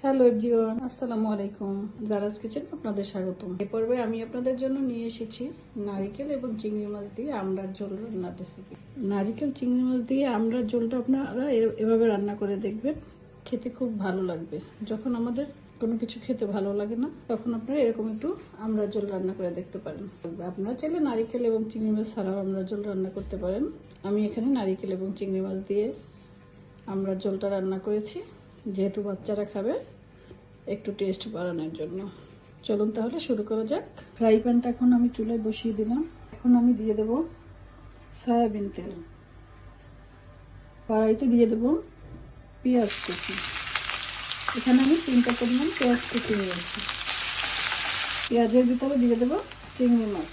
Hello everyone, আসসালামু আলাইকুম। জারাস kitchen আপনাদের স্বাগতম। এই পর্বে আমি আপনাদের জন্য নিয়ে এসেছি নারিকেল এবং চিংড়ি মাছ দিয়ে আমড়ার ঝোল রান্নার রেসিপি। নারিকেল চিংড়ি মাছ দিয়ে আমড়ার ঝোলটা আপনারা এভাবে রান্না করে দেখবেন, খেতে খুব ভালো লাগবে। যখন আমাদের কোনো কিছু খেতে ভালো লাগে না, তখন আপনারা এরকম একটু আমড়ার ঝোল রান্না করে দেখতে পারেন। আপনারা চাইলে নারিকেল এবং চিংড়ি মাছ ছাড়াও আমড়ার ঝোল রান্না করতে পারেন। আমি এখানে নারিকেল এবং চিংড়ি মাছ দিয়ে আমড়ার ঝোলটা রান্না করেছি, যেহেতু বাচ্চারা খাবে, একটু টেস্ট বাড়ানোর জন্য। চলুন তাহলে শুরু করা যাক। ফ্রাই প্যানটা এখন আমি চুলায় বসিয়ে দিলাম। এখন আমি দিয়ে দেব সয়াবিন তেল। কড়াইতে দিয়ে দেব পেঁয়াজ কুচি। এখানে আমি 3টা পরিমাণ পেঁয়াজ কুচি নিয়েছি। পেঁয়াজের ভিতরে দিয়ে দেব চিংড়ি মাছ।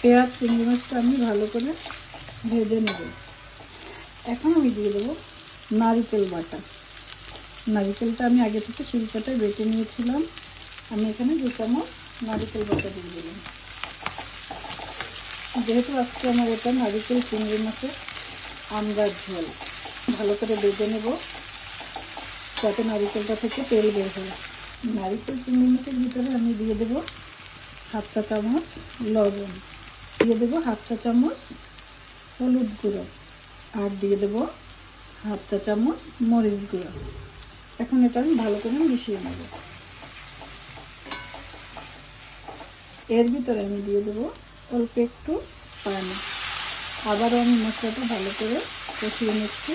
পেঁয়াজ চিংড়ি মাছটা আমি ভালো করে ভেজে নেব। এখন আমি দিয়ে দেব নারিকেল বাটা। নারিকেলটা আমি আগে থেকে শিলপাটায় বেটে নিয়েছিলাম। আমি এখানে 2 চামচ নারিকেল বাটা দিয়ে দিলাম। যেহেতু আজকে আমার এটা নারিকেল চিংড়ি মাছের আমড়ার ঝোল, ভালো করে বেটে নেব যাতে নারিকেলটা থেকে তেল বের হয়। নারিকেল চিংড়ি মাছের ভিতরে আমি দিয়ে দেব 1/2 চা চামচ লবণ, দিয়ে দেব 1/2 চা চামচ হলুদ গুঁড়ো, আর দিয়ে দেব 1/2 চা চামচ মরিচ গুঁড়ো। এখন এটা আমি ভালো করে মিশিয়ে নেব। এর ভিতরে আমি দিয়ে দেব অল্প একটু পানি। আবারও আমি মশলাটা ভালো করে কষিয়ে নিচ্ছি।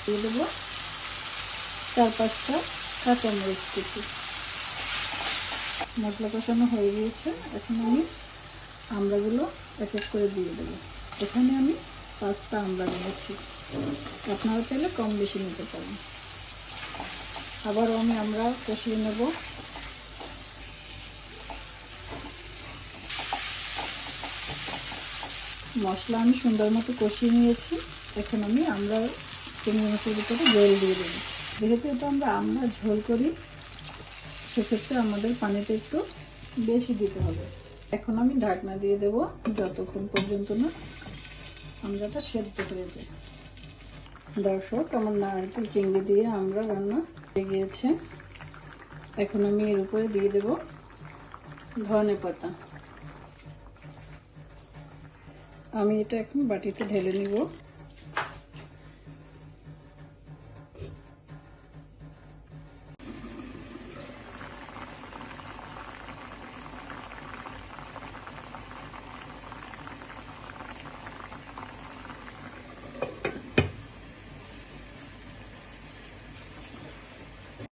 দিয়ে দেব 4-5টা কাঁচামরিচ কুচি। মশলা কষানো হয়ে গিয়েছে। এখন আমি আমড়াগুলো এক এক করে দিয়ে দেব। এখানে আমি 5টা আমড়া নিয়েছি, আপনারা চাইলে কম বেশি নিতে পারেন। আবারও আমি আমরা কষিয়ে নেব। মশলা আমি সুন্দর মতো কষিয়ে নিয়েছি। এখন আমি আমরা চিংড়ি মাছের ভিতরে জল দিয়ে দেব। যেহেতু এটা আমরা আমড়া ঝোল করি, সেক্ষেত্রে আমাদের পানিটা একটু বেশি দিতে হবে। এখন আমি ঢাকনা দিয়ে দেব যতক্ষণ পর্যন্ত না আমড়াটা সেদ্ধ হয়ে যায়। দর্শক, আমার নারকেল চিংড়ি দিয়ে আমরা রান্না হয়ে গিয়েছে। এখন আমি এর উপরে দিয়ে দেব ধনেপাতা। আমি এটা এখন বাটিতে ঢেলে নিব।